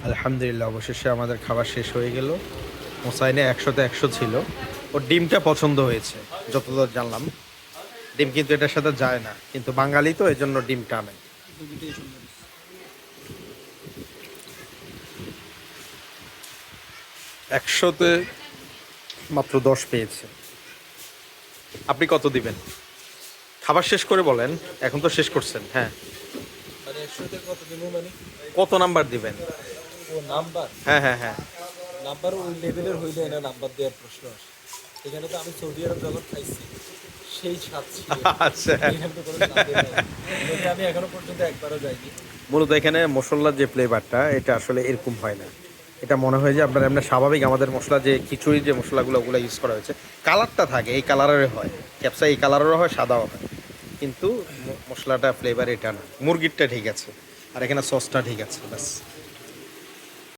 আলহামদুলিল্লাহ, অবশেষে আমাদের খাবার শেষ হয়ে গেল। মোসাইনে 100তে 100 ছিল। ওর ডিমটা পছন্দ হয়েছে যতদূর জানলাম। ডিম কিন্তু এটার সাথে যায় না, কিন্তু বাঙালি তো এই জন্য ডিম টানে। দুটোই সুন্দর। 100তে মাত্র 10 পেয়েছে। আপনি কত দিবেন? খাবার শেষ করে বলেন, এখন তো শেষ করছেন। হ্যাঁ, মানে 100-তে কত দেবো মানে? কত নাম্বার দিবেন? ও নাম্বার, হ্যাঁ হ্যাঁ হ্যাঁ। নাম্বার ওই লেভেলের হইলে না নাম্বার দেওয়ার প্রশ্ন আসে। এখানে তো আমি সৌদি আরব যখন খাইছি সেই স্বাদ ছিল। আচ্ছা, এখানে তো কোনো স্বাদই নাই। যদি আমি এখনো পর্যন্ত একবারও যাইনি। মূলত এখানে মশলার যে ফ্লেভারটা এটা আসলে এরকম হয় না। এটা মনে হয় যে আপনার এমনি স্বাভাবিক আমাদের মশলা যে খিচুড়ির যে মশলাগুলো ওগুলো ইউজ করা হয়েছে, কালারটা থাকে এই কালারের হয়, ক্যাপসা এই কালারেরও হয়, সাদাও হয়, কিন্তু মশলাটা ফ্লেভার এটা না। মুরগিরটা ঠিক আছে, আর এখানে সসটা ঠিক আছে, ব্যাস।